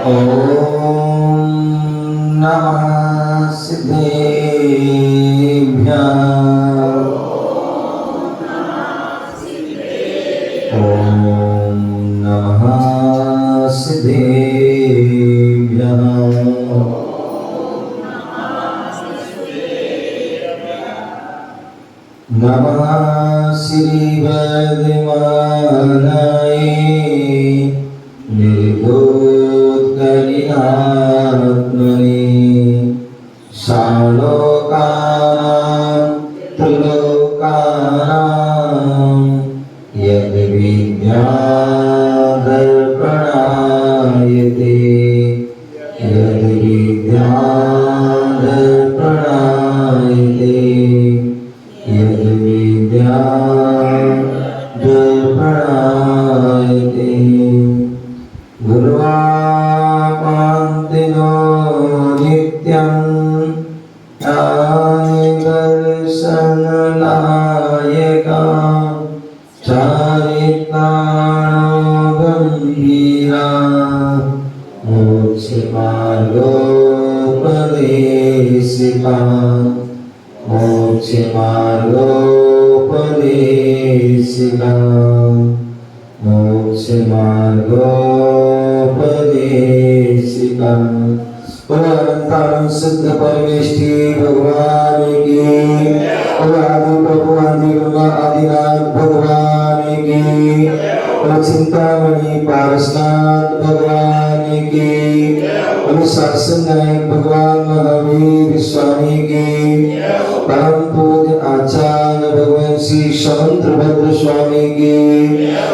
ओम नमः सिद्धेभ्यः। ओम नमः सिद्धेभ्यः। नमः श्री वैद्यमानाय निर्दोषकलिनात्मने सालोकानां त्रिलोकानां यद्विद्यादर्पणायते यद्विद्यादर्पणायते यद्विद्यादर्पणायते गुरुवाकान्तिनो नित्यं दर्शननायका चारित्राणो गम्भीरा मोक्षमार्गोपदेशिका मोक्षमार्गोपदेशिका मोक्षमार्गोपदेशिका। सिद्ध परमेष्ठी भगवान की, आदि प्रभु आदि गंगा आदिनाथ भगवान की, चिंतामणि पारसनाथ भगवान की, शासन नायक भगवान महावीर स्वामी की, परम पूज्य आचार्य भगवान श्री शमंत्रभद्र स्वामी की,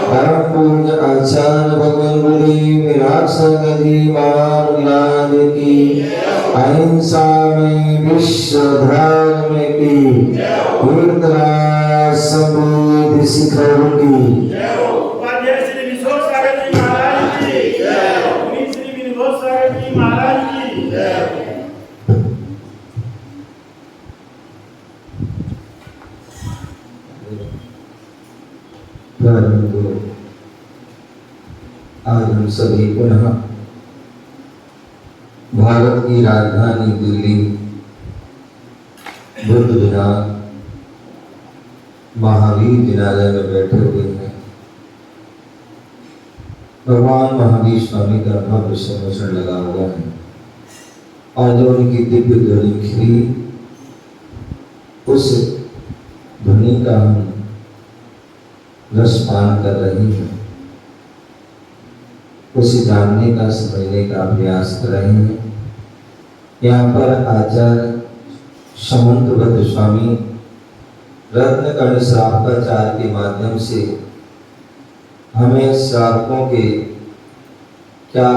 परम पूज्य आचार्य भगवान गुरु विरासगदी महाराज की, अहिंसा में विश्व धर्म की, गुरुद्वारा संबोधि शिखर की। आज हम सभी पुनः भारत की राजधानी दिल्ली बुद्ध विहार महावीर जिनालय में बैठे हुए हैं। भगवान महावीर स्वामी का भव्य समर्षण लगा हुआ है और जो उनकी दिव्य ध्वनि खिली, उस ध्वनि का हम रसपान कर रहे हैं, उसे जानने का समझने का अभ्यास कर रहे हैं। यहाँ पर आचार्य शमंत्रभद्र स्वामी रत्नकर्ण श्रावकाचार्य के माध्यम से हमें श्रावकों के क्या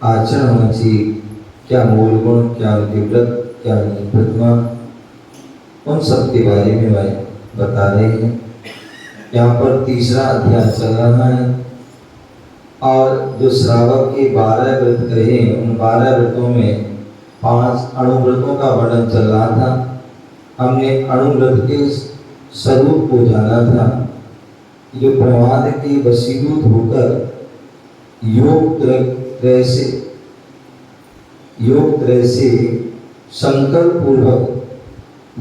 आचरण होना चाहिए, क्या मूल गुण, क्या उनके व्रत, क्या उनकी प्रतिमा, उन सब के बारे में बता रहे हैं। यहाँ पर तीसरा अध्याय चल रहा है और जो श्रावक के 12 व्रत कहे, उन 12 व्रतों में 5 अणुव्रतों का वर्णन चल रहा था। हमने अणुव्रत के स्वरूप को जाना था, जो प्रमाद के वशीभूत होकर योग त्रय से संकल्प पूर्वक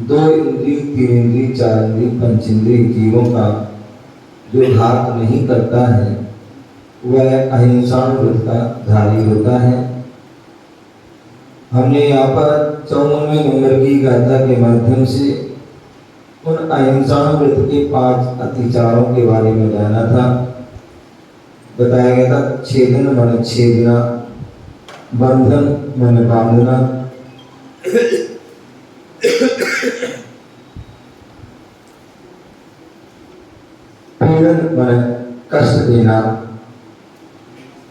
2 इंद्रिय, 3 इंद्रिय, 4 इंद्रिय, 5 इंद्रिय जीवों का जो घात नहीं करता है वह अहिंसाव्रत का धारी होता है। हमने यहाँ पर 54वें नंबर की गाथा के माध्यम से उन अहिंसाव्रत के 5 अतिचारों के बारे में जाना था। बताया गया था छेदन मन छेदना, बंधन मन बांधना, पीड़न मन कष्ट देना,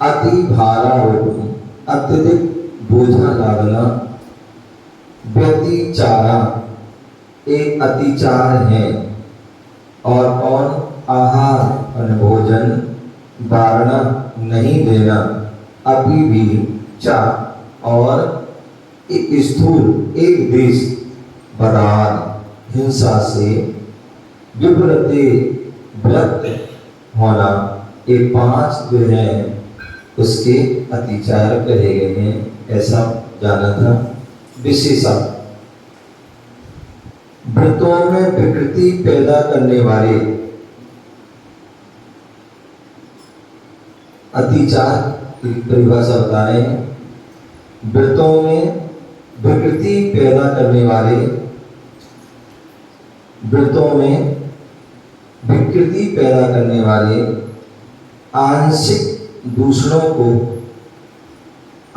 अति भारारोपण अत्यधिक बोझा लादना, व्यतिचारा एक अतिचार है, और कौन आहार और भोजन वारणा नहीं देना, अभी भी चा और एक स्थूल एक देश बरार हिंसा से विप्रते व्रत होना, ये 5 जो है उसके अतिचार कहे गए हैं, ऐसा जाना था। विशेषा, व्रतों में विकृति पैदा करने वाले अतिचार की परिभाषा बता रहे हैं। व्रतों में विकृति पैदा करने वाले, व्रतों में विकृति पैदा करने वाले आंशिक दूषणों को,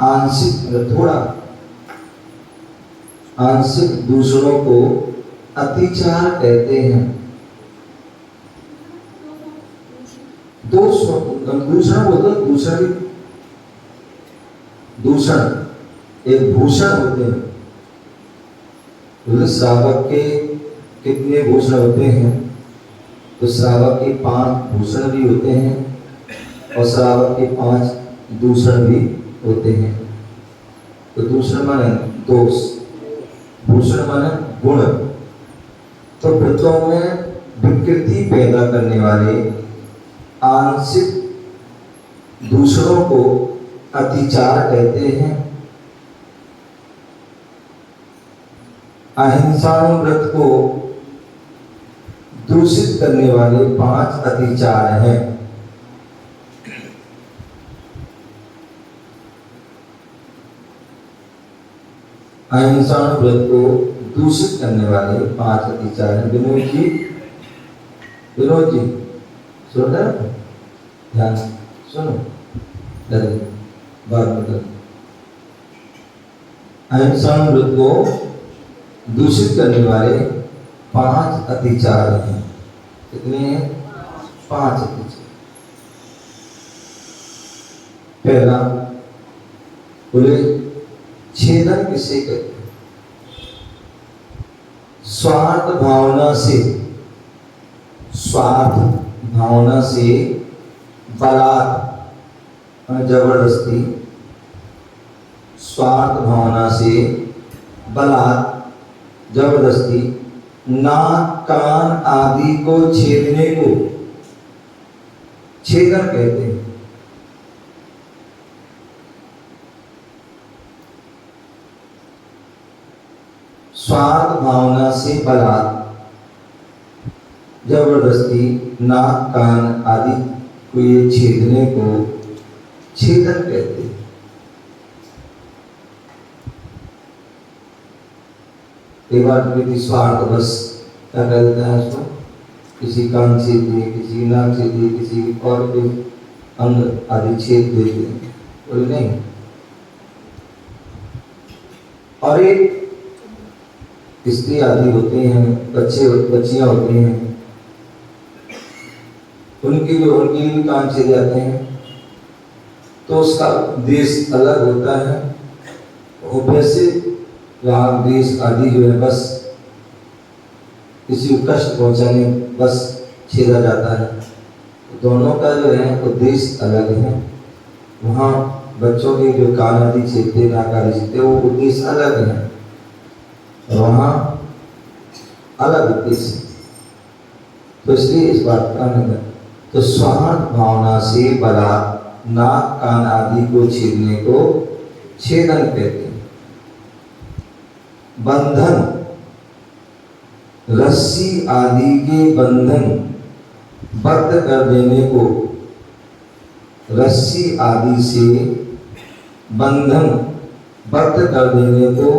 आंशिक थोड़ा आंशिक दूषणों को अतिचार कहते हैं। दूषण बोलते हैं, दूषण एक भूषण होते हैं। श्रावक के कितने भूषण होते हैं? तो श्रावक के 5 भूषण भी होते हैं और श्रावक के 5 दूषण भी होते हैं। तो दूषण माने दोष, भूषण माने गुण। तो व्रतों में विकृति पैदा करने वाले आंशिक दूषणों को अतिचार कहते हैं। अहिंसा व्रत को दूषित करने वाले 5 अतिचार हैं। अहिंसा व्रत को दूषित करने वाले 5 अतिचार हैं। विनोद जी सुन रहे हो? ध्यान सुनो, बात बता। अहिंसा व्रत को दूषित करने वाले 5 अतिचार हैं। कितने हैं? 5 अतिचार। पहला, बोले छेदन किसे कहते हैं? स्वार्थ भावना से बलात्, जबरदस्ती, स्वार्थ भावना से बलात् जबरदस्ती नाक, कान आदि को छेदने को छेदन कहते हैं। स्वार्थ भावना से बलात् जबरदस्ती नाक, कान आदि को ये छेदने को छेदन कहते हैं। एक बार स्वार्थ बस क्या कर देता है उसको, किसी कान छेद दिए, किसी नाक छेद दिए, किसी और के अंग आदि छेद देते हैं, बोले नहीं। और एक स्त्री आदि होते हैं, बच्चियां होती हैं, उनकी भी कान छेद जाते हैं, तो उसका उद्देश्य अलग होता है। वैसे राग द्वेष आदि जो है बस किसी को कष्ट पहुंचाने बस छेदा जाता है। तो दोनों का जो है उद्देश्य अलग है। वहाँ बच्चों के जो कान आदि छेदते, नाक आदि छेदते, वो उद्देश्य अलग है, वहाँ अलग उद्देश्य। तो इसलिए इस बात का नहीं। तो स्वार्थ भावना से बलात् नाक, कान आदि को छेदने को छेदन कहते हैं। बंधन, रस्सी आदि के बंधन बद्ध कर देने को, रस्सी आदि से बंधन बद्ध कर देने को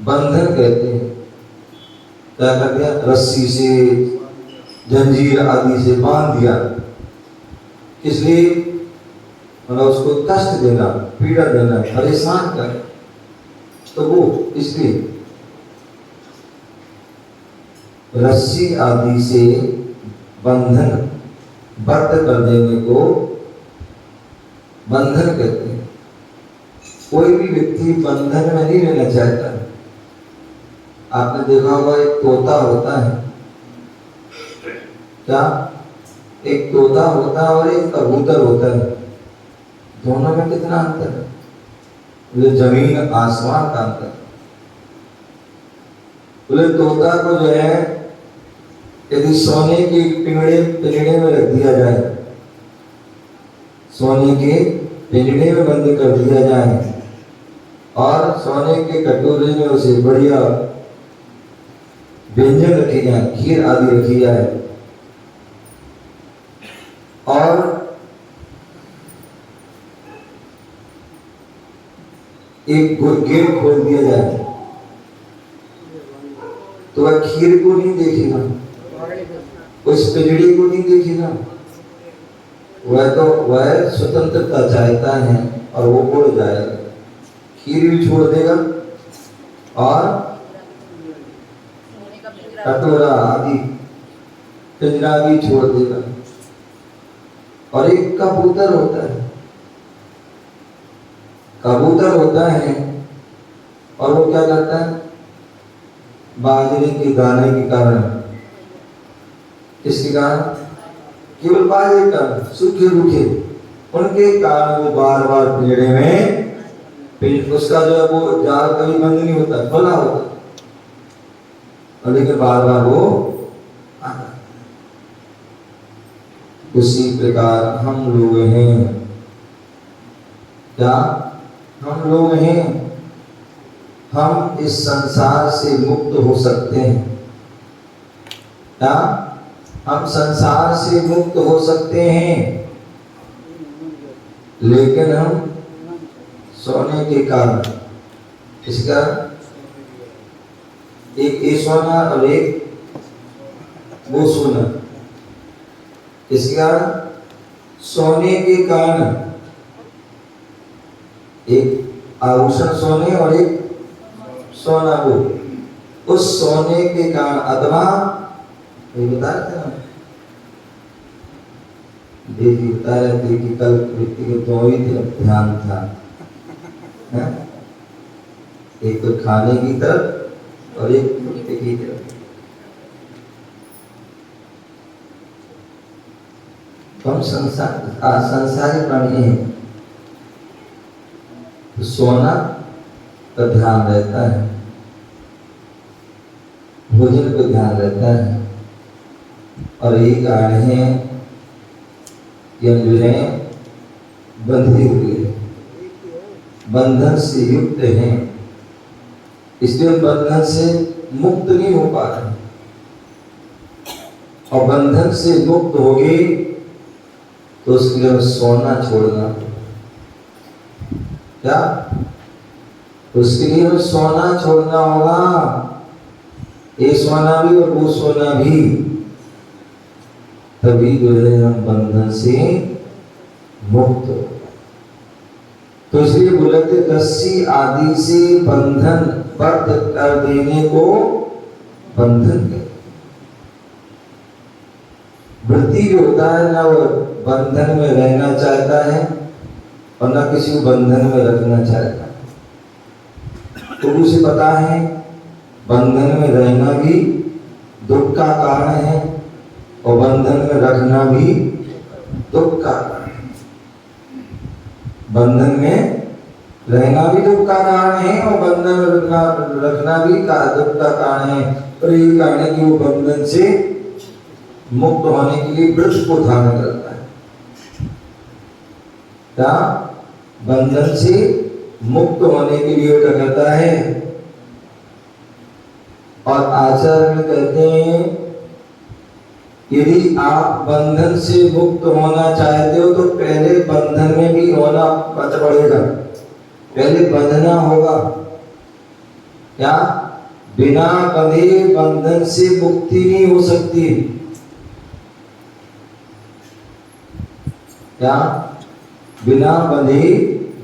बंधन कहते हैं। क्या कर दिया? रस्सी से, जंजीर आदि से बांध दिया, इसलिए मतलब उसको कष्ट देना, पीड़ा देना, परेशान कर, तो वो इसलिए रस्सी आदि से बंधन बद्ध कर देने को बंधन कहते हैं। कोई भी व्यक्ति बंधन में नहीं रहना चाहता। आपने देखा होगा एक तोता होता है, क्या? एक तोता होता है और एक कबूतर होता है। दोनों में कितना अंतर है? बोले जमीन आसमान का अंतर। बोले तोता को जो है यदि सोने के पिंजड़े में रख दिया जाए, सोने के पिंजड़े में बंद कर दिया जाए और सोने के कटोरे में उसे बढ़िया व्यंजन रखे जाए, खीर आदि रखी जाए और एक गेट खोल दिया जाए, तो वह खीर को नहीं देखेगा, उस पिंजड़ी को नहीं देखेगा, वह स्वतंत्रता चाहता है और वो उड़ जाएगा, खीर भी छोड़ देगा और कटोरा आदि पिंजरा भी छोड़ देगा। और एक कबूतर होता है और वो क्या करता है, बाजरे के दाने के कारण, किसके कारण, केवल बाजरे का, सूखे रूखे उनके कारण वो बार बार पिंजड़े में, उसका जो है वो जाल कभी बंद नहीं होता, खुला होता, और लेकिन बार बार वो आता। उसी प्रकार हम लोग हैं, क्या हम लोग हैं, हम इस संसार से मुक्त हो सकते हैं, क्या हम संसार से मुक्त हो सकते हैं, लेकिन हम सोने के कारण, इसका एक ये सोना और एक वो सोना, इसका सोने के कारण, एक आभूषण सोने और एक सोना वो, उस सोने के कारण अथवा ये बता रहे थे ना, देवी बता रहे थे कि कल व्यक्ति को दो ही तरफ ध्यान था, एक तो खाने की तरफ और एक कुत्ते की तरफ। तो हम संसारी प्राणी हैं, तो सोना का ध्यान रहता है, भोजन पे ध्यान रहता है, और यही कारण है कि हम जो है बंधे हुए, बंधन से युक्त हैं, इसलिए बंधन से मुक्त नहीं हो पा रहे, और बंधन से मुक्त हो गए तो उसके लिए सोना छोड़ना, क्या उसके लिए सोना छोड़ना होगा, ये सोना भी और वो सोना भी, तभी जो है हम बंधन से मुक्त। तो इसलिए बोले थे रस्सी आदि से बंधन बद्ध कर देने को बंधन है। वृत्ति जो होता है ना, वो बंधन में रहना चाहता है और ना किसी को बंधन में रखना चाहता है। तो उसे पता है बंधन में रहना भी दुख का कारण है और बंधन में रखना भी दुख का कारण है। बंधन में रहना भी दुख का कारण है और बंधन में रखना भी दुख का कारण है। और यही कारण है कि वो बंधन से मुक्त होने के लिए व्रत को धारण करता है। क्या बंधन से मुक्त होने के लिए क्या करता है? और आचार्य में कहते हैं यदि आप बंधन से मुक्त होना चाहते हो तो पहले बंधन में भी होना पड़ेगा, पहले बंधना होगा। क्या बिना बंधे बंधन से मुक्ति नहीं हो सकती? क्या बिना बंधे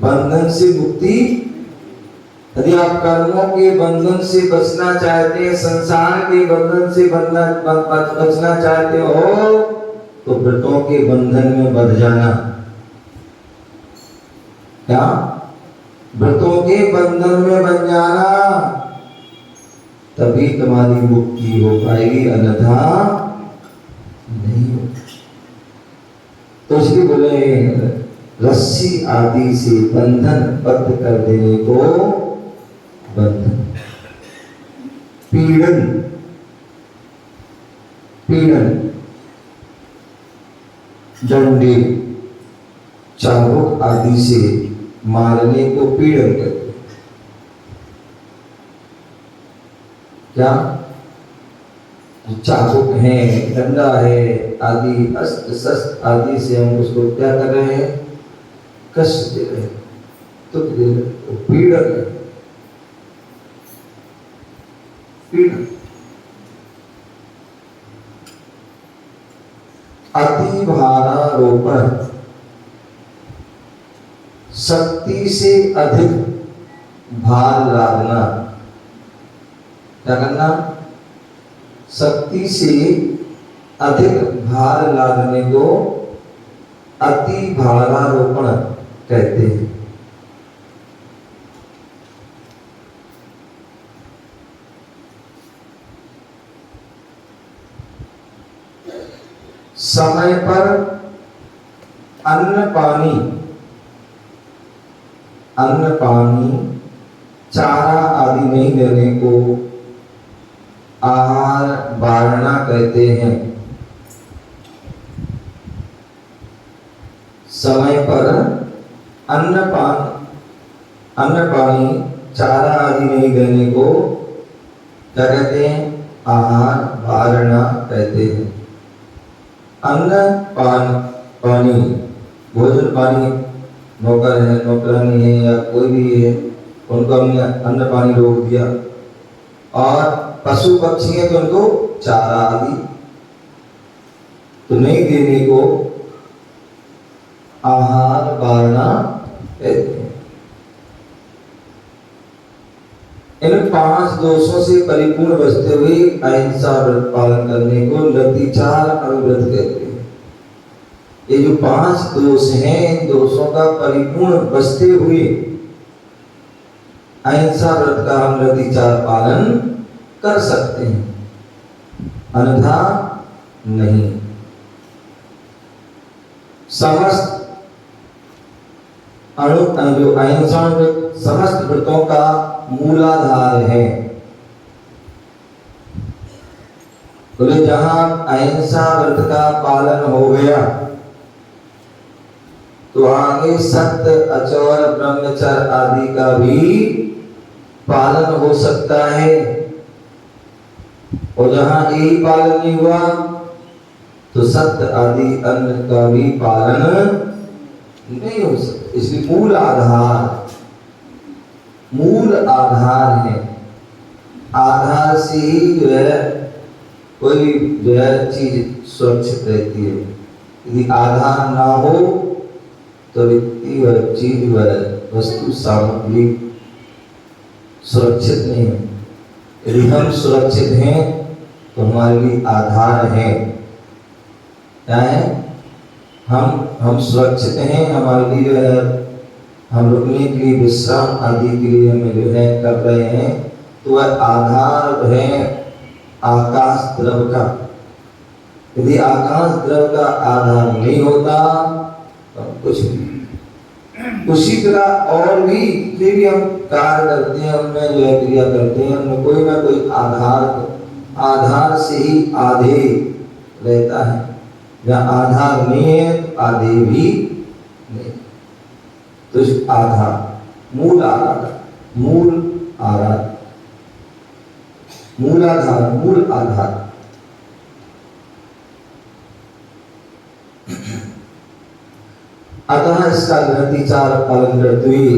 बंधन से मुक्ति? यदि आप कर्मों के बंधन से बचना चाहते हैं, संसार के बंधन से बचना चाहते हो तो व्रतों के बंधन में बंध जाना। क्या व्रतों के बंधन में बंध जाना, तभी तुम्हारी मुक्ति हो पाएगी, अन्यथा नहीं हो। तो इसलिए बोले रस्सी आदि से बंधन बद्ध कर देने को बंधन, पीड़न पीड़न, डंडे, चाबुक आदि से मारने को पीड़न कहते हैं। क्या? चाबुक है, डंडा है आदि, अस्त्र शस्त्र आदि से हम उसको क्या कर रहे हैं? कष्ट दे रहे हैं, दुख दे रहे हैं, तो पीड़न है। पीड़न। अति भारारोपण, शक्ति से अधिक भार लादना। क्या करना? शक्ति से अधिक भार लादने को अति भारारोपण कहते हैं। समय पर अन्न पानी चारा आदि नहीं देने को आहार वारणा कहते हैं। समय पर अन्न पानी चारा आदि नहीं देने को क्या कहते हैं? आहार वारणा कहते हैं। अन्न पानी, भोजन पानी, नौकर है, नौकरानी है या कोई भी है, उनको हमने अन्न पानी रोक दिया। और पशु पक्षी है तो उनको चारा आदि तो नहीं देने को आहार वारणा कहते हैं। इन 5 दोषों से परिपूर्ण बचते हुए अहिंसा व्रत पालन करने को रतिचार अनुव्रत कहते हैं। ये जो 5 दोष हैं, इन दोषों का परिपूर्ण बचते हुए अहिंसा व्रत का हम रतिचार पालन कर सकते हैं, अन्यथा नहीं। समस्त जो अहिंसा व्रत समस्त व्रतों का मूलाधार है। बोले जहां अहिंसा व्रत का पालन हो गया तो आगे सत्य, अचौर, ब्रह्मचर्य आदि का भी पालन हो सकता है। और जहां यही पालन नहीं हुआ तो सत्य आदि अन्य का भी पालन नहीं हो सकता। इसलिए मूल आधार है। आधार से ही जो है कोई जो है चीज सुरक्षित रहती है। यदि आधार ना हो तो व्यक्ति व चीज व वस्तु सामग्री सुरक्षित नहीं है। यदि हम सुरक्षित हैं तो हमारे लिए आधार है। क्या है? हम सुरक्षित हैं, हमारे लिए जो है हम रुकने के लिए, विश्राम आदि के लिए हमें जो है कर रहे हैं, तो वह आधार है आकाश द्रव का। यदि आकाश द्रव का आधार नहीं होता तो कुछ नहीं। उसी तरह और भी जितने भी हम कार्य करते हैं, उनमें जो है क्रिया करते हैं, उनमें कोई ना कोई आधार से ही आधे रहता है। जहाँ आधार नहीं है तो आधे भी नहीं। तो इस आधार, मूल आधार, अतः इसका रतिचार पालन करते हुए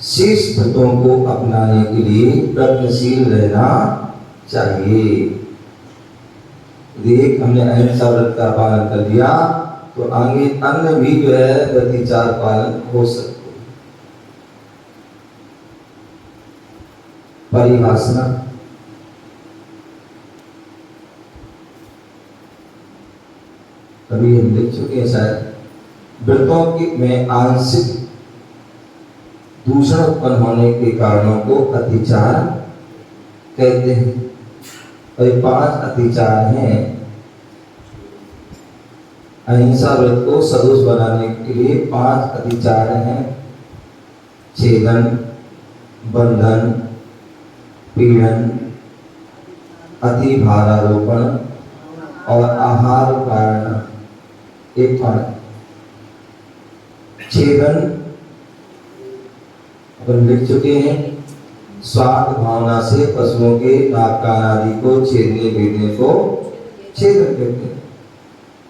शेष व्रतों को अपनाने के लिए प्रयत्नशील रहना चाहिए। यदि हमने अहिंसा व्रत का पालन कर लिया तो आगे अन्य भी जो है रतिचार पालन हो सकते हैं। परिभाषा कभी हम देख चुके हैं शायद। व्रतों में आंशिक दूषण उत्पन्न होने के कारणों को अतिचार कहते हैं। और 5 अतिचार हैं। अहिंसा व्रत को सदोष बनाने के लिए 5 अतिचार हैं। छेदन, बंधन, पीड़न, अति भारारोपण, और आहार वारणा एक पाठ। छेदन अपन लिख चुके हैं, स्वार्थ भावना से पशुओं के नाक कान आदि को छेदने भेदने को छेदन कहते हैं।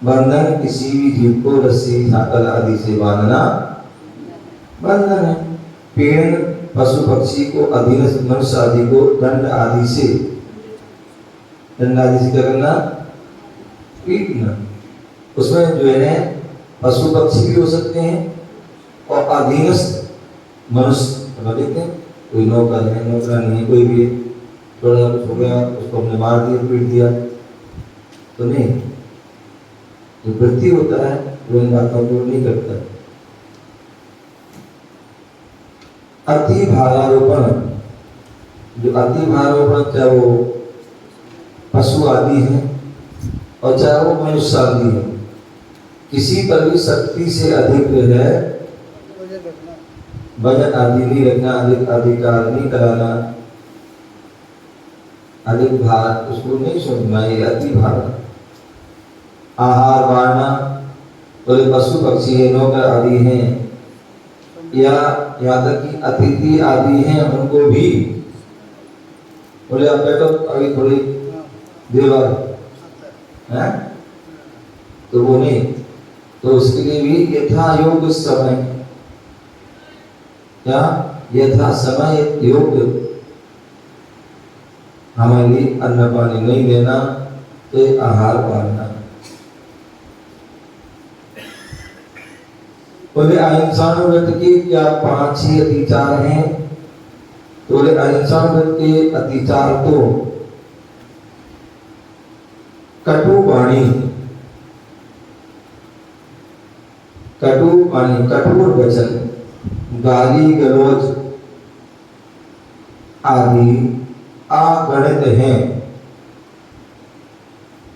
बंधन किसी भी जीव को रस्सी सांकल आदि से बांधना बंधन है। पेड़ पशु पक्षी को अधीनस्थ मनुष्य आदि को दंड आदि से क्या करना, पीटना। उसमें जो है पशु पक्षी भी हो सकते हैं और अधीनस्थ मनुष्य देखते हैं, कोई नौकर है नौकरानी है, कोई भी थोड़ा कुछ हो गया उसको हमने मार दिया पीट दिया तो नहीं। जो वृत्ति होता है वो इन बातों को नहीं करता। अति भारारोपण, जो अति भारारोपण चाहे वो पशु आदि है और चाहे वो मनुष्य आदि है, किसी पर भी शक्ति से अधिक है वजन आदि नहीं रखना, अधिक अधिकार नहीं कराना, अधिक भार उसको नहीं सोचना, ये अति भार। आहार वारणा, बोले पशु पक्षी है नौकर आदि हैं या यहाँ तक कि अतिथि आदि हैं उनको भी बोले आप बैठो अभी थोड़ी देर बाद है तो वो नहीं, तो उसके लिए भी यथा योग समय, क्या यथा समय योग हमारे लिए अन्न पानी नहीं देना तो आहार पालना। बोले अहिंसा व्रत के क्या 5 अतिचार हैं, तो बोले अहिंसा व्रत के अतिचार तो कटु वाणी, कठोर वचन, गाली गलौज आदि अगणित हैं,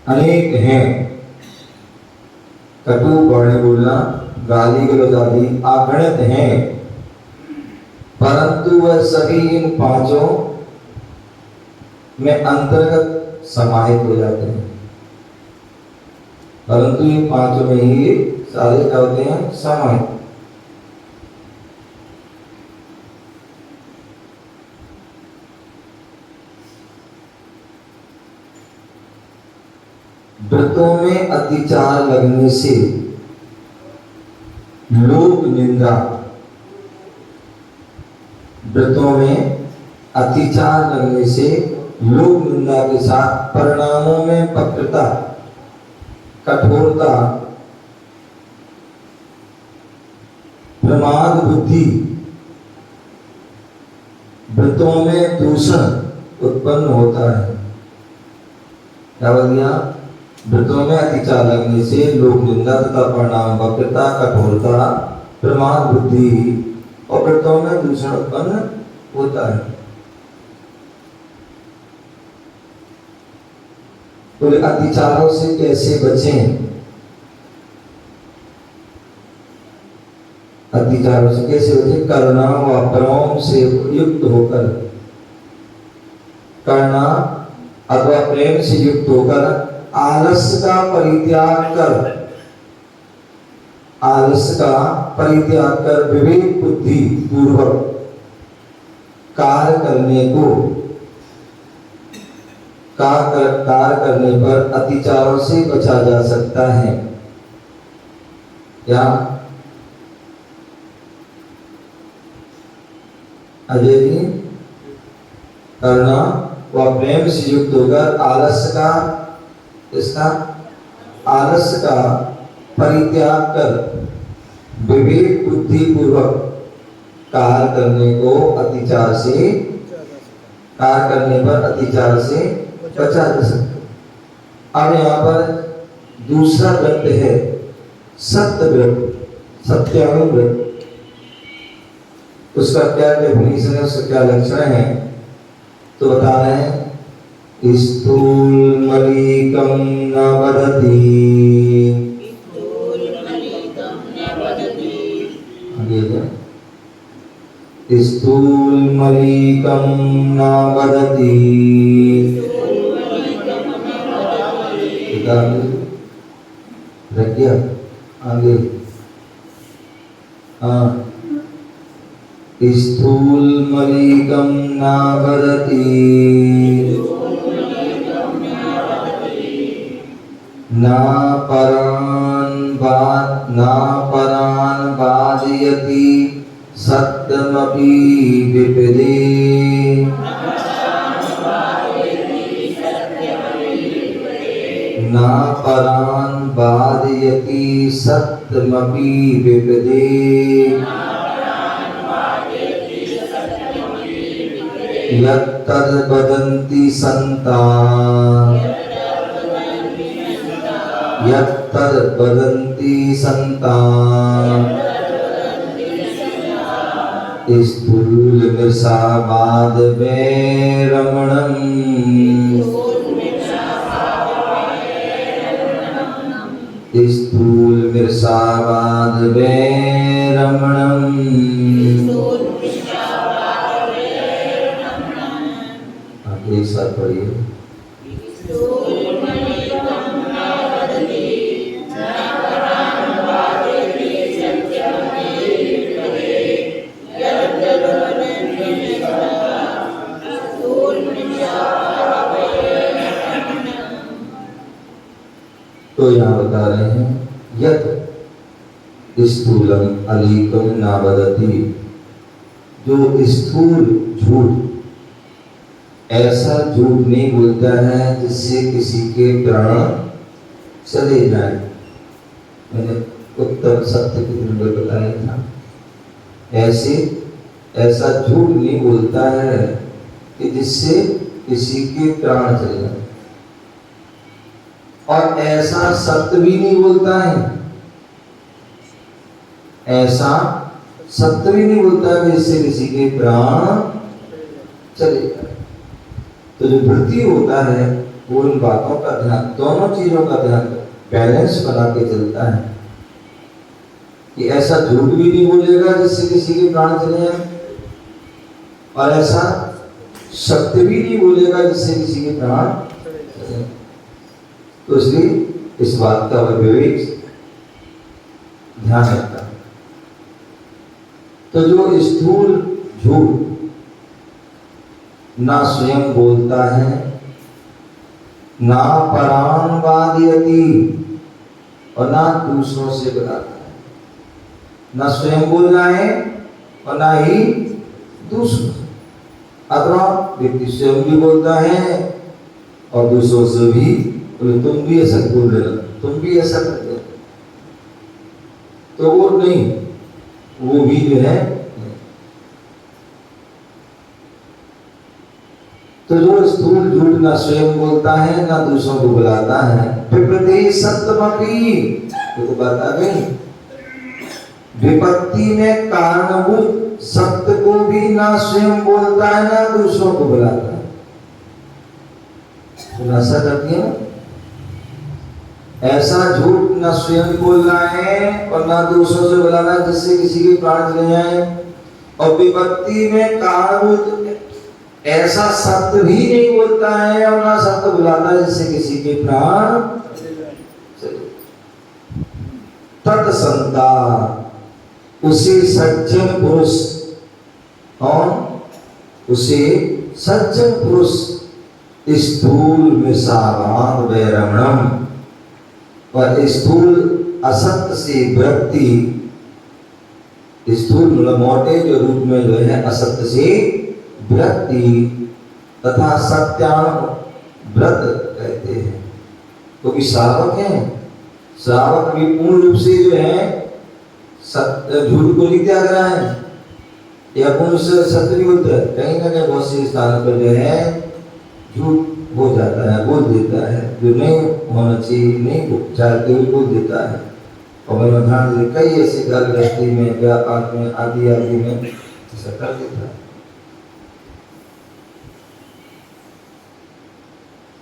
अनेक हैं। कटु वाणी बोलना, गाली गलौज आदि अगणित हैं, परंतु वह सभी इन 5 में अंतर्गत समाहित हो जाते हैं। परंतु इन 5 में ही सारे क्या होते हैं, समाहित। व्रतों में अतिचार लगने से लोक निंदा, व्रतों में अतिचार लगने से लोक निंदा के साथ परिणामों में वक्रता, कठोरता, प्रमाद बुद्धि, व्रतों में दूषण उत्पन्न होता है। क्या बोल दिया, व्रतों में अतिचार लगने से लोक निंदा तथा परिणाम वक्रता, कठोरता, प्रमाद बुद्धि और व्रतों में दूषण उत्पन्न होता है। तो अतिचारों से कैसे बचें, अतिचारों से कैसे बचें, करुणा व प्रेम से युक्त होकर, करुणा अथवा प्रेम से युक्त होकर आलस्य का परित्याग कर, आलस्य का परित्याग कर विवेक बुद्धि पूर्वक कार्य करने को, कार्य करने पर अतिचारों से बचा जा सकता है। या अजय जी, करुणा व प्रेम से युक्त होकर आलस्य का, इसका आलस्य का परित्याग कर विवेक बुद्धि पूर्वक कार्य करने को अतिचार से, कार्य करने पर अतिचार से बचा जा सकता। अब यहाँ पर दूसरा व्रत है सत्य व्रत, सत्यानुव्रत। उसका क्या डेफिनेशन है, उसका क्या लक्षण है, तो बता रहे हैं, स्थूलमलिकं न वदति, स्थूलमलिकं न वदति, का प्रज्ञा आगे। हाँ, स्थूल मलिकम नावरति ना परान बाधयति सत्यमपि विपदे। ना परान बाधयति सत्यमपि विपदे। यत्तद् वदन्ति सन्ताः यत्तद् वदन्ति सन्ताः स्थूलमृषावाद वैरमणम् स्थूलमृषावाद वैरमणम्। एक साथ पढ़िए। तो यहाँ बता रहे हैं यत स्थूलम अलीकम नावदति, जो स्थूल झूठ ऐसा झूठ नहीं बोलता है जिससे किसी के प्राण चले जाए। मैंने उत्तर सत्य के दिन में बताया था, ऐसा झूठ नहीं बोलता है कि जिससे किसी के प्राण चले जाए, और ऐसा सत्य भी नहीं बोलता है, ऐसा सत्य भी नहीं बोलता है जिससे किसी के प्राण चले जाए। तो जो वृत्ति होता है वो इन बातों का ध्यान, दोनों चीजों का ध्यान बैलेंस बना के चलता है कि ऐसा झूठ भी नहीं बोलेगा जिससे किसी के प्राण चले जाए, और ऐसा सत्य भी नहीं बोलेगा जिससे किसी के प्राण चले जाए। तो इसलिए इस बात का विवेक ध्यान रखता है। तो जो स्थूल झूठ ना स्वयं बोलता है, ना परान बाधयति, और ना दूसरों से बताता है। ना स्वयं बोलना है और ना ही दूसरों से। अथवा व्यक्ति स्वयं भी बोलता है और दूसरों से भी, तुम भी ऐसा बोल रहे हो, तुम भी ऐसा करते हो, तो वो नहीं, वो भी जो है। तो जो स्थूल झूठ ना स्वयं बोलता है ना दूसरों को बुलाता है, विपत्ति सत्यमपि, तो बात आ गई, विपत्ति में कारणभूत सत्य को भी ना स्वयं बोलता है ना दूसरों को बुलाता है। तो ऐसा करती है, ऐसा झूठ ना स्वयं बोलना है और ना दूसरों से बुलाना जिससे किसी के प्राण चले जाए, और विपत्ति में कारणभूत ऐसा सत्य भी नहीं बोलता है और ना सत्य बुलाता है जिससे किसी के प्राण चले। तत्संता, उसे सज्जन पुरुष, और उसे सज्जन पुरुष स्थूल विषावाद वैरमणम, और स्थूल असत्य से वृत्ति, स्थूल मोटे जो रूप में जो है असत्य से वृत्ति तथा सत्यान व्रत कहते हैं। क्योंकि श्रावक हैं, श्रावक भी पूर्ण रूप से जो है झूठ को नहीं त्याग रहा है, या पूर्ण से सत्य नहीं बोलता है। कहीं ना कहीं बहुत से स्थानों पर जो है झूठ हो जाता है, बोल देता है, जो नहीं होना चाहिए नहीं चाहते हुए बोल देता है। और मैंने ध्यान से कई ऐसे घर गृहस्थी में, व्यापार में, आदि आदि में ऐसा कर देता है।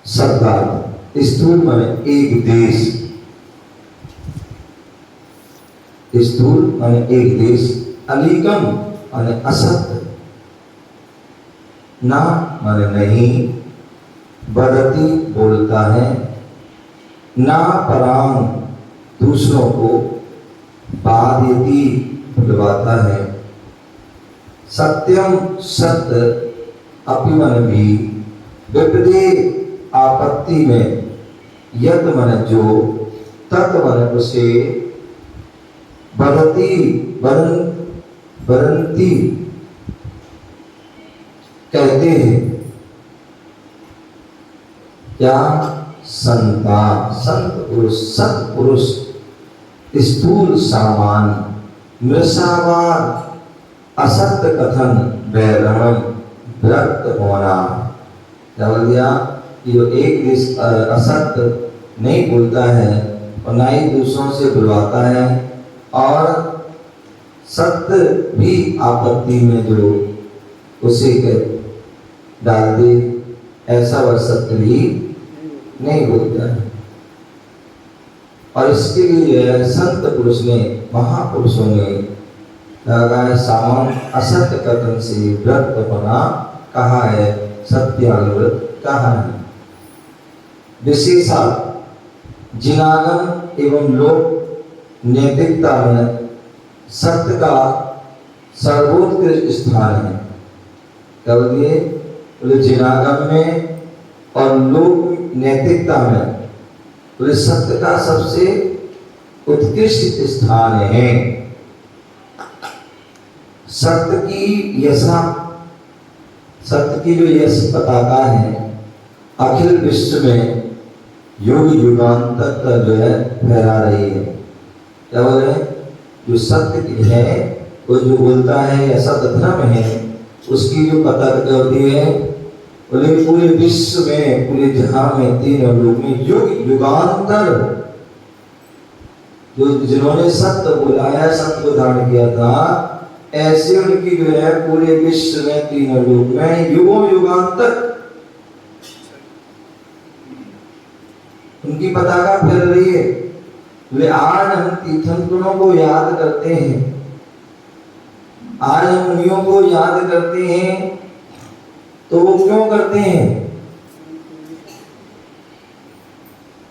शब्दार्थ स्थूल माने एक देश, स्थूल माने एक देश, अलीकम माने असत्य, ना माने नहीं, बदती बोलता है, ना पराम दूसरों को बाध्यति बुलवाता है। सत्यम सत्य अपिमन भी विपदे आपत्ति में यद मन जो तत् मन उसे बरंती कहते हैं। क्या संता संत पुरुष सत्पुरुष स्थूल सामान मृषावार असत्य कथन वैरणम विरक्त होना। क्या बोल दिया कि जो एक असत्य नहीं बोलता है और ना ही दूसरों से बुलवाता है और सत्य भी आपत्ति में जो उसे डाल दे, ऐसा वह सत्य भी नहीं बोलता है। और इसके लिए संत पुरुष ने महापुरुषों ने लगाए सामान असत्य कथन से व्रत होना कहा है, सत्यानुव्रत कहा है। विशेषा जिनागम एवं लोक नैतिकता में सत्य का सर्वोत्कृष्ट स्थान है। क्या बोलिए, जिनागम में और लोक नैतिकता में तो सत्य का सबसे उत्कृष्ट स्थान है। सत्य की यशा, सत्य की जो यश पताका है अखिल विश्व में युग युगांतर तक जो है फहरा रही है। क्या बोल रहे हैं, जो सत्य की है वो जो बोलता है ऐसा धर्म है, उसकी जो पताका होती है बोले पूरे विश्व में, पूरे जहां में, तीनों लोक में युग युगांतर जो जिन्होंने सत्य बोला है, सत्य को धारण किया था, ऐसे उनकी जो है पूरे विश्व में, तीनों लोक में युगों युगांतर उनकी पताका फैल रही है। बोले आज हम तीर्थंकरों को याद करते हैं, आज हम मुनियों को याद करते हैं, तो वो क्यों करते हैं?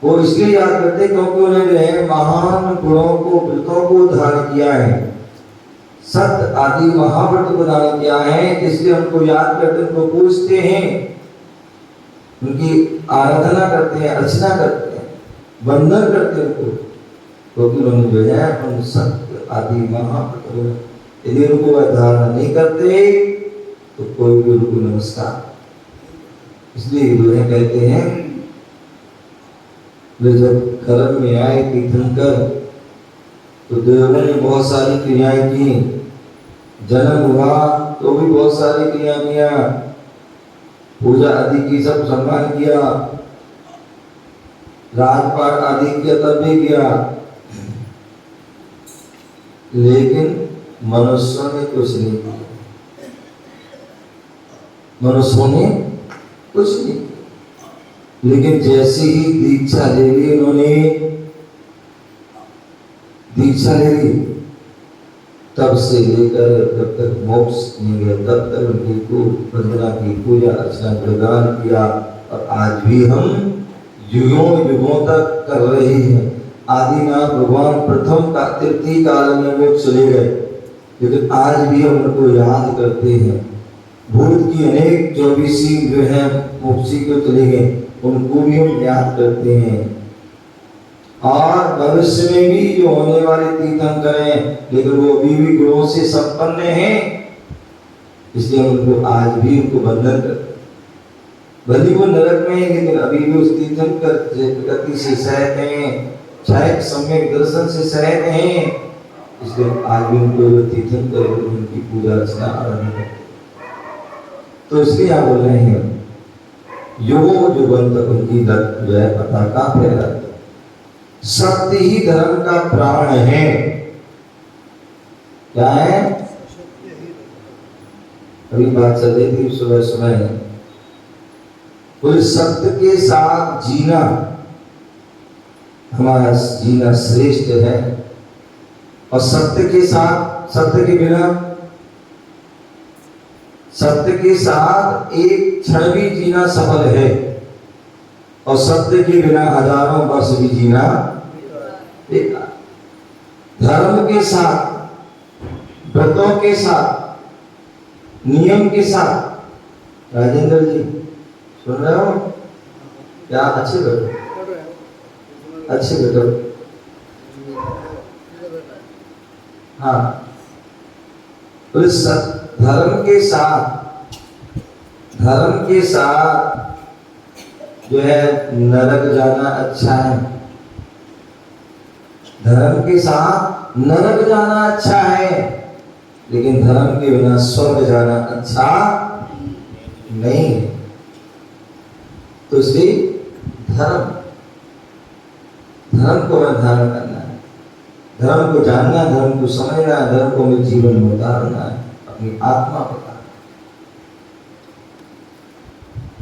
वो इसलिए याद करते क्योंकि उन्हें जो है महान गुणों को, व्रतों को धारण किया है, सत्य आदि महाव्रत को धारण किया है, इसलिए उनको याद करते, उनको पूजते हैं, उनकी आराधना करते हैं, अर्चना करते हैं, वंदन करते हैं उनको, क्योंकि उन्होंने जो है उन सत्य आदि महाव्रत, यदि उनको धारण नहीं करते तो कोई भी उनको नमस्कार। इसलिए जो है कहते हैं जब कर्म में आए तीर्थंकर तो देवों ने बहुत सारी क्रियाएं की, जन्म हुआ तो भी बहुत सारी क्रिया किया, पूजा आदि की, सब सम्मान किया, राजपाट आदि किया, तब भी किया, लेकिन मनुष्यों ने कुछ नहीं किया। मनुष्यों ने कुछ नहीं, लेकिन जैसे ही दीक्षा ले ली उन्होंने, दीक्षा ले ली, तब से लेकर जब तक मोक्ष नहीं गया तब तक उनकी खूब वंदना की, पूजा अर्चना गुणगान किया, और आज भी हम युगों युगों तक कर रहे हैं। आदिनाथ भगवान प्रथम का तृतीय काल में वो चले गए, लेकिन आज भी हम उनको याद करते हैं। भूत की अनेक 24 जो है मोक्षी को चले गए, उनको भी हम याद करते हैं, और भविष्य में भी जो होने वाले तीर्थंकर हैं, लेकिन वो अभी भी गुणों से संपन्न हैं, इसलिए उनको आज भी उनको वंदन करते हैं। भले वो नरक में है, लेकिन अभी भी उस तीर्थंकर प्रकृति से सहते हैं, चाहे सम्यक दर्शन से सहते हैं, इसलिए आज भी उनको तीर्थंकर उनकी पूजा अर्चना आराधना करते हैं। तो इसलिए आप बोल रहे हैं युगों युगों तक उनकी जो है पताका फहरा। सत्य ही धर्म का प्राण है। क्या है? अभी बात चल रही थी सुबह सुबह, कोई सत्य के साथ जीना, हमारा जीना श्रेष्ठ है, और सत्य के साथ, सत्य के बिना, सत्य के साथ एक क्षण भी जीना सफल है। और सत्य के बिना हजारों वर्ष भी जीना बेकार। धर्म के साथ, व्रतों के साथ, नियम के साथ, राजेंद्र जी सुन रहे हो क्या? अच्छे बैठो, अच्छे बैठो। हाँ, तो धर्म के साथ, धर्म के साथ जो है नरक जाना अच्छा है, धर्म के साथ नरक जाना अच्छा है, लेकिन धर्म के बिना स्वर्ग जाना अच्छा नहीं है। तो इसलिए धर्म, धर्म को हमें धारण करना है, धर्म को जानना, धर्म को समझना, धर्म को हमें जीवन में उतारना है, अपनी आत्मा को उतारना।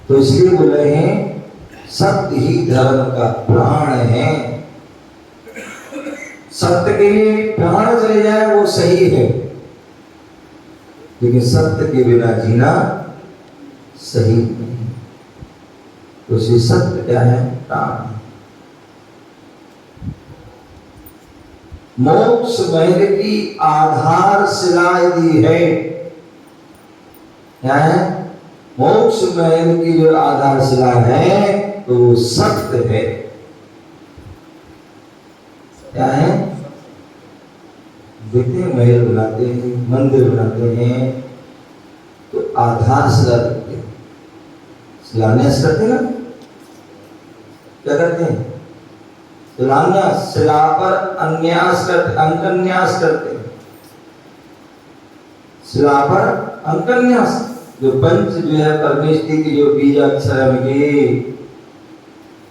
तो इसलिए बोल रहे हैं सत्य ही धर्म का प्राण है। सत्य के लिए प्राण चले जाए वो सही है, लेकिन सत्य के बिना जीना सही नहीं। तो इसी सत्य क्या है? प्राण। मोक्ष महल की आधारशिला दी है। क्या है? मोक्ष महल की जो आधारशिला है तो वो सत्य है। क्या है? देखते हैं, महल बनाते हैं, मंदिर बनाते हैं, तो आधारशिला रखते हैं, शिलान्यास करते हैं ना? क्या करते हैं? शिलान्यास, शिला पर अन्यास करते, अंकन्यास करते हैं। शिला पर अंकन्यास, जो पंच जो है परमेष्टि की जो बीजाक्षर के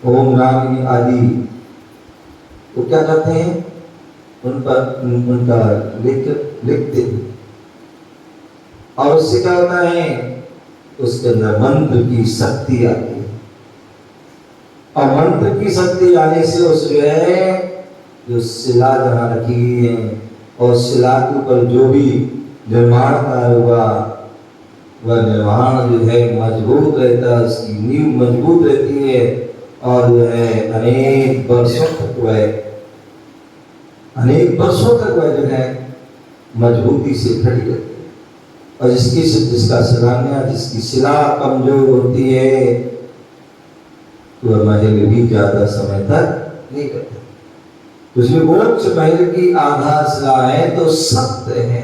ओम राम आदि, वो क्या करते हैं? उन पर उनका लिखते हैं। और उससे क्या होता है? उसके अंदर मंत्र की शक्ति आती है, और मंत्र की शक्ति आने से उस जो शिला जहाँ रखी गई है और शिला के ऊपर जो भी निर्माण कार्य हुआ वह निर्माण जो है मजबूत रहता है, उसकी नींव मजबूत रहती है, और जो है अनेक वर्षों तक वह जो है मजबूती से खड़ी रहती है। और जिसका शिलान्यास, जिसकी शिला कमजोर होती है तो वह महल भी ज्यादा समय तक नहीं रहता। तो इसलिए मोक्ष महल की आधारशिला है तो सत्य है।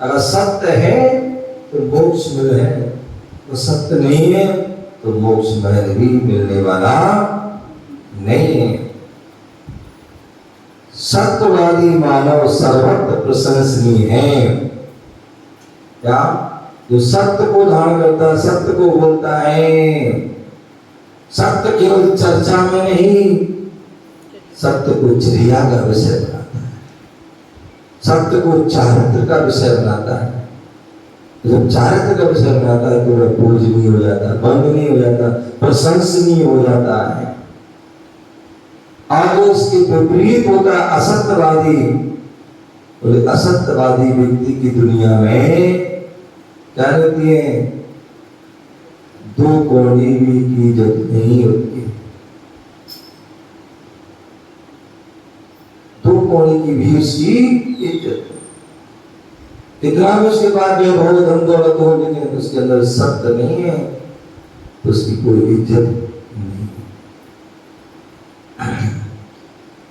अगर सत्य है तो मोक्ष महल है, तो सत्य नहीं है तो मोक्ष महल भी मिलने वाला नहीं है। सत्यवादी मानव सर्वत्र प्रशंसनीय है। क्या? जो सत्य को धारण करता है, सत्य को बोलता है, सत्य केवल चर्चा में नहीं, सत्य को चर्या का विषय बनाता है, सत्य को चारित्र का विषय बनाता है। जब चारित्र का विषय बनाता है तो वह पूजनीय हो जाता है, वंदनीय हो जाता है, प्रशंसनीय हो जाता है। और उसके विपरीत होता है असत्यवादी। और असत्यवादी व्यक्ति की दुनिया में क्या होती है? दो कौड़ी भी की इज्जत नहीं होती, दो कौड़ी की भी उसकी इज्जत, इतना भी उसके बाद जो बहुत धन दौलत हो, लेकिन उसके अंदर सत्य नहीं है तो उसकी कोई इज्जत नहीं।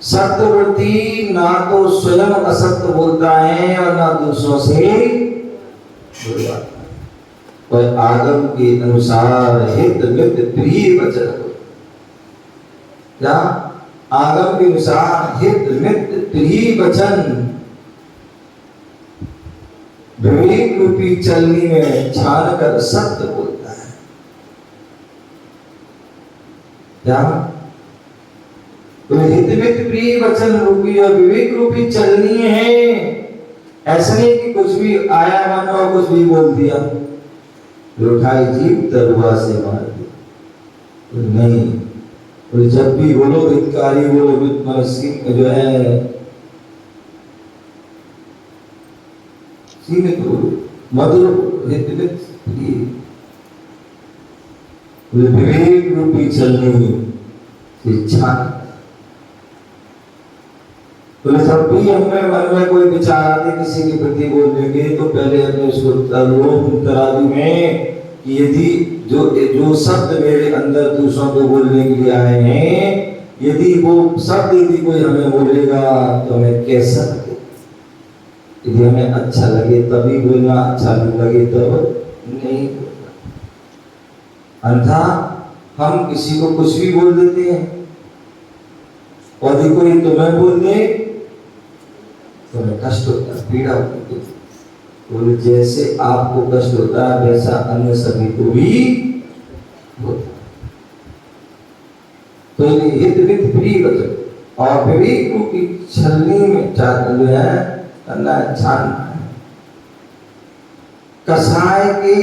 सत्यवृत्ति ना तो स्वयं असत्य बोलता है और ना दूसरों से बुलवाता है, पर आगम के अनुसार हित मित प्रिय वचन। क्या? आगम के अनुसार हित मित प्रिय वचन विवेक रूपी चलनी में छान कर सत्य बोलता है। क्या? तो हितमित प्रिय वचन रूपी और विवेक रूपी चलनी है। ऐसा नहीं कि कुछ भी आया मन और कुछ भी बोल दिया, उठाई जीव तरुआ से मार दिया, तो नहीं। और जब भी बोलो हितकारी बोलो, मनुष्य जो है सीमित बोलो, मधुर हितमित विवेक रूपी चलनी इच्छा। तो जब भी हमें मन में कोई विचार आते किसी के प्रति बोलने के, तो पहले अपने उसको तराजू में कि यदि जो शब्द मेरे अंदर दूसरों को बोलने के लिए आए हैं, यदि वो शब्द यदि कोई हमें बोलेगा तो हमें कैसा लगे। यदि हमें अच्छा लगे तभी बोलना, अच्छा नहीं लगे तब नहीं बोलना। अन्यथा हम किसी को कुछ भी बोल देते हैं, और यदि कोई तुम्हें बोल दे तो हमें कष्ट होता है, पीड़ा होती है। तो जैसे आपको कष्ट होता है वैसा अन्य सभी को भी होता है। तो हित वित प्रिय वचन और विवेक की छलनी में जो है करना अच्छा नहीं। कसाय के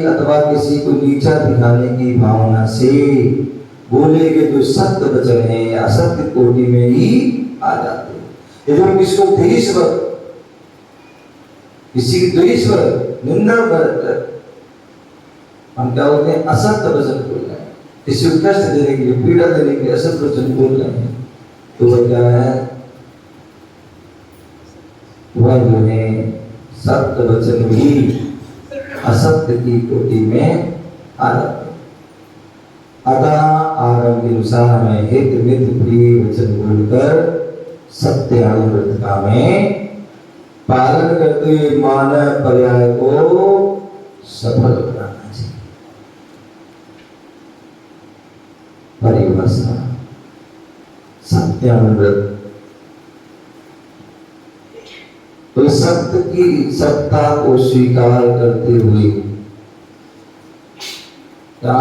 अथवा किसी को नीचा दिखाने की भावना से बोले गए जो सत्य वचन है असत्य कोटि में ही आ जाते हैं। यदि किसी को द्वेषवर, किसी की द्वेषवर निंदा कर हम क्या बोलते हैं, असत्य वचन बोल रहे हैं, किसी को कष्ट देने के लिए, पीड़ा देने के लिए असत्य वचन बोल रहे हैं, तो वह क्या है, वह जो है सत्य वचन भी असत्य की कोटि में आ जाते हैं। अतः आरंभ के अनुसार हमें हित मित प्रिय वचन बोलकर सत्य अनुव्रत का में पालन करते हुए मानव पर्याय को सफल बनाना चाहिए। परिभाषा सत्य अनुव्रत, तो सत्य की सत्ता को स्वीकार करते हुए क्या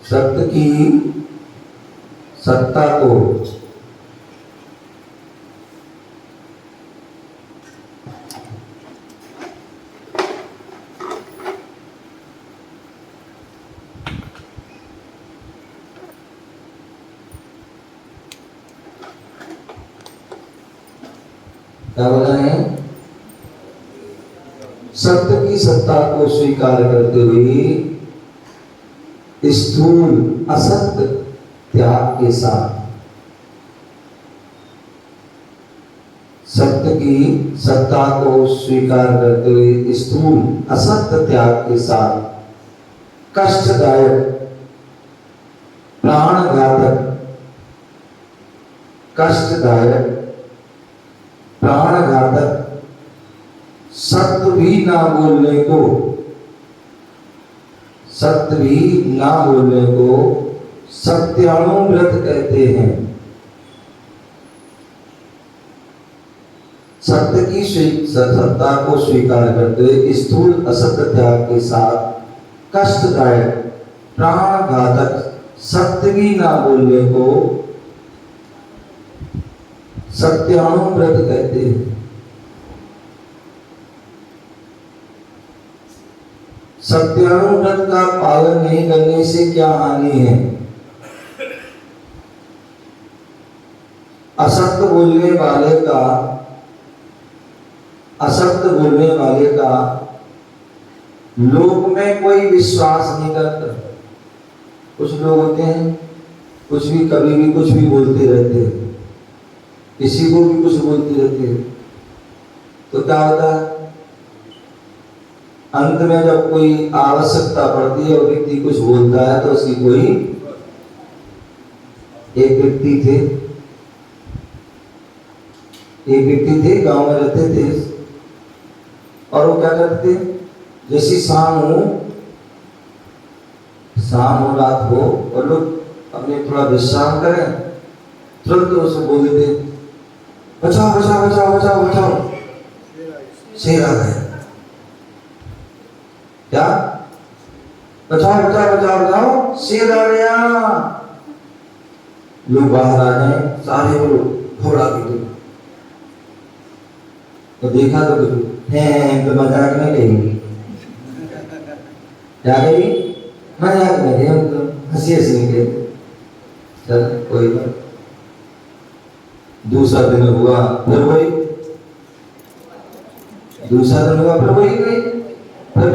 सत्य की सत्ता को क्या बोला है, सत्य की सत्ता को स्वीकार करते हुए स्थूल असत्य त्याग के साथ, सत्य की सत्ता को स्वीकार करते हुए स्थूल असत्य त्याग के साथ कष्टदायक प्राणघातक सत्य भी ना बोलने को सत्यानुव्रत कहते हैं। सत्य की सत्ता को स्वीकार करते हुए स्थूल असत्य त्याग के साथ कष्टदायक प्राणघातक सत्य भी ना बोलने को सत्यानुव्रत कहते हैं। सत्यानुव्रत का पालन नहीं करने से क्या हानि है? असत्य बोलने वाले का लोक में कोई विश्वास नहीं करता। कुछ लोग होते हैं कुछ भी कभी भी कुछ भी बोलते रहते हैं, किसी को भी कुछ बोलते रहते हैं, तो क्या होता है, अंत में जब कोई आवश्यकता पड़ती है और व्यक्ति कुछ बोलता है तो उसकी कोई एक व्यक्ति थे गांव में रहते थे, और वो क्या करते थे, जैसी शाम हो रात हो और लोग अपने थोड़ा विश्राम करें, तुरंत उसको बोल देते बचाओ बचाओ बचाओ बचाओ बचाओ, शेर आ गए। क्या बचाओ बचाओ बचाओ बचाओ, शेर आ गया। लोग बाहर आ गए, सारे वो घोड़ा भी तो देखा तो कुछ है तो मजाक में कही, क्या कही, मजाक में कही, हम तो हंसी में कही, चल कोई बात। दूसरा दिन हुआ फिर वही गई, फिर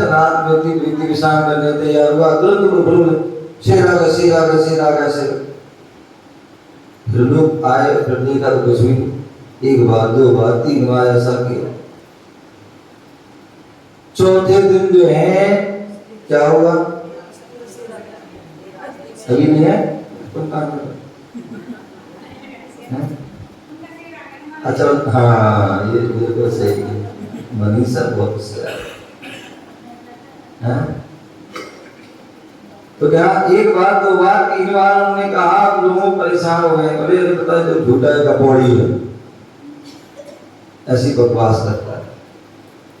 रात व्यक्ति प्रीति विश्राम करने तैयार हुआ, तुरंत शेरा से फिर लोग आए, फिर देखा तो कुछ भी, एक बार, दो बार, तीन बार ऐसा किया। चौथे दिन जो है क्या हुआ, अभी नहीं है, अच्छा हाँ, ये बिल्कुल सही है, मनीषा बहुत सही है। तो क्या एक बार, दो बार, तीन बार उन्होंने कहा, आप लोग परेशान हो गए, बोले अरे पता है जो झूठा है कपौड़ी है, ऐसी बकवास करता है।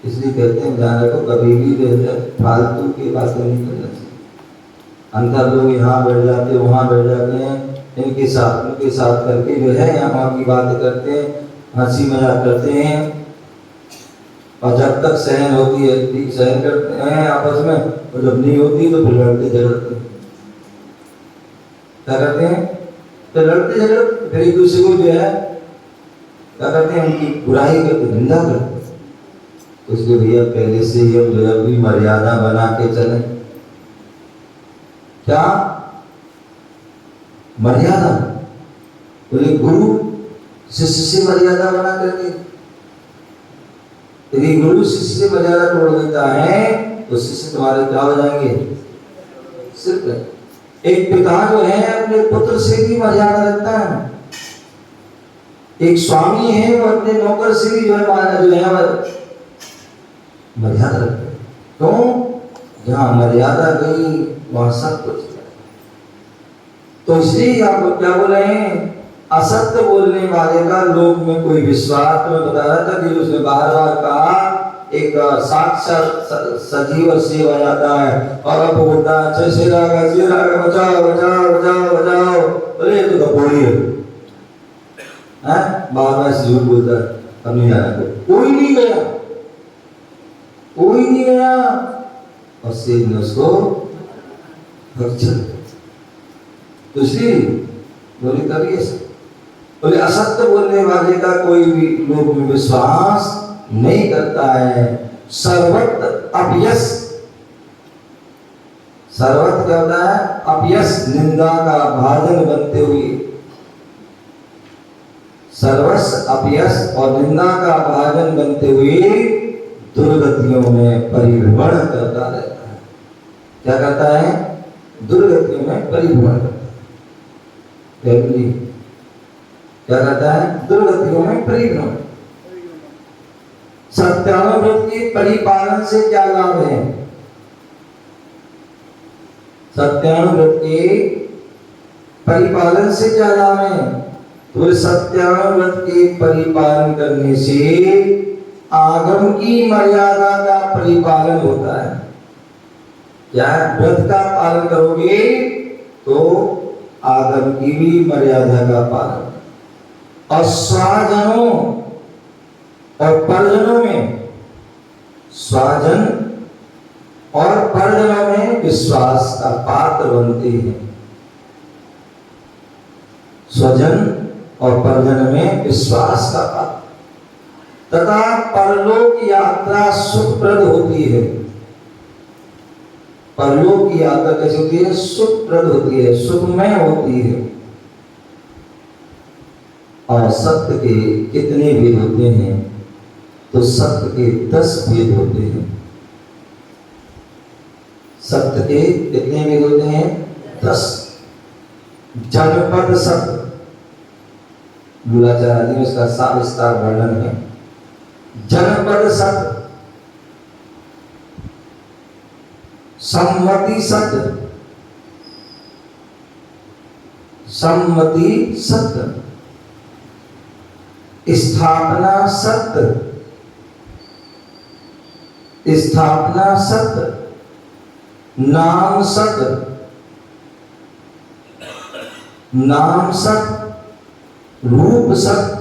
इसलिए कहते हैं ध्यान रखो, कभी भी जो है फालतू की बातें नहीं करना चाहिए। अंदर लोग यहाँ बैठ जाते हैं, वहाँ बैठ जाते हैं, उनके साथ करके जो है यहाँ की बातें करते हैं, हंसी मजाक करते हैं, और जब तक सहन होती है ठीक सहन करते हैं आपस में, और जब नहीं होती तो फिर लड़ते झगड़ते। क्या करते हैं? तो लड़ते झगड़ते, फिर एक दूसरे को जो है क्या करते हैं, उनकी बुराई करते, निंदा करते। तो इसलिए भैया पहले से ही हम जो है भी मर्यादा बना के चले। क्या मर्यादा? बोले गुरु शिष्य से मर्यादा बना करके, यदि गुरु शिष्य से मर्यादा तोड़ देता है तो शिष्य तुम्हारे क्या हो जाएंगे? सिर्फ एक पिता जो है अपने पुत्र से भी मर्यादा रखता है, एक स्वामी है वो अपने नौकर से भी जो है मर्यादा रखता है। तो जहां मर्यादा गई वहां सब कुछ। तो इसलिए आप क्या बोल रहे हैं, असत्य बोलने वाले का लोक में कोई विश्वास। तो मैं बता रहा था कि उसने बार बार कहा, एक साक्षात सजीव शिव आ जाता है और अब बोलता है अच्छे से रागा बचाओ बचाओ बचाओ बचाओ। अरे तो कपोड़ी है, बार बार झूठ बोलता है, अब नहीं आया, कोई नहीं गया, कोई नहीं गया, और शिव ने उसको तो इसलिए बोले कभी ऐसा बोले, असत्य बोलने वाले का कोई भी लोग में विश्वास नहीं करता है। सर्वत्र अपयश, सर्वत्र क्या होता है? अपयश, निंदा का भाजन बनते हुए, सर्वस्व अपयश और निंदा का भाजन बनते हुए दुर्गतियों में परिभ्रमण करता रहता है। क्या करता है? दुर्गतियों में परिभ्रमण करता है। क्या करता है? दुर्गतियों में परिभ्रमण। सत्यानुव्रत के परिपालन से क्या लाभ है? सत्यानुव्रत के परिपालन से क्या लाभ है? तो सत्यानुव्रत के परिपालन करने से आगम की मर्यादा का परिपालन होता है। क्या व्रत का पालन करोगे तो आगम की भी मर्यादा का पालन। और स्वाजनों और परिजनों में, स्वाजन और परिजनों में विश्वास का पात्र बनते हैं। स्वजन और परिजन में विश्वास का पात्र तथा परलोक यात्रा सुखप्रद होती है। परलोक की यात्रा कैसी होती है? सुखप्रद होती है, सुखमय होती है। और सत्य के कितने भेद होते हैं? तो सत्य के 10 भेद होते हैं। सत्य के कितने भेद होते हैं? 10। जनपद सत्य, मूलाचार्य आदि में इसका सविस्तार वर्णन है। जनपद सत्य, सम्मति सत्य, सम्मति सत्य, स्थापना सत्य, स्थापना सत्य, नाम सत्य, नाम सत्य, रूप सत्य,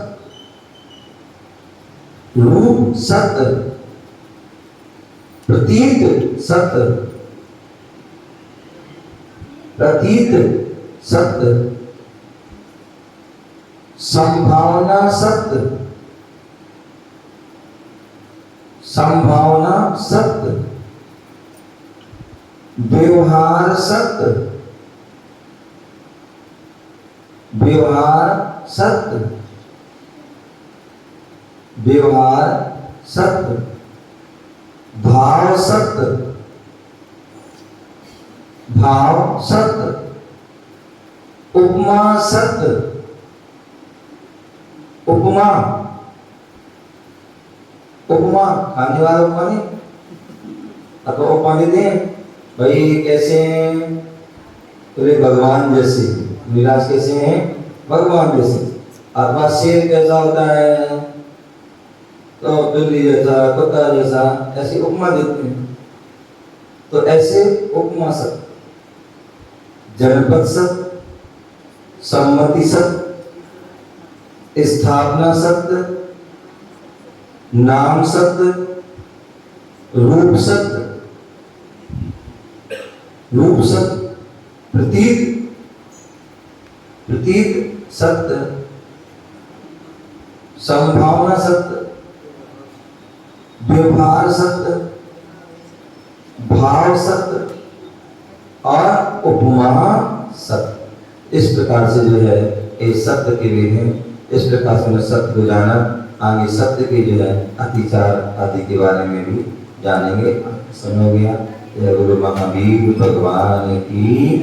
रूप सत्य, प्रतीत सत्य, प्रतीत सत्य, संभावना सत्य, संभावना सत्य, व्यवहार सत्य, व्यवहार सत्य, व्यवहार सत्य, भाव सत्य, भाव सत्य, उपमा सत्य, उपमा, उपमा खाने वाला उपमा नहीं, अब उपमा देते हैं भाई कैसे हैं, बोले भगवान जैसे, विलास कैसे हैं, भगवान जैसे। अथवा शेर कैसा होता है, तो बिल्ली जैसा, कुत्ता जैसा, ऐसी उपमा देते हैं। तो ऐसे उपमा सत्य, जनपद सत्य, सम्मति सत्य, स्थापना सत्य, नाम सत्य, रूप सत्य, रूप सत्य, प्रतीक, प्रतीक सत्य, संभावना सत्य, व्यवहार सत्य, भाव सत्य और उपमा सत्य। इस प्रकार से जो है ये सत्य के वेद हैं। इस प्रकार से सत्य को जाना, आगे सत्य के जो है अतिचार आदि के बारे में भी जानेंगे। समय हो गया। जय गुरु महावीर भगवान की।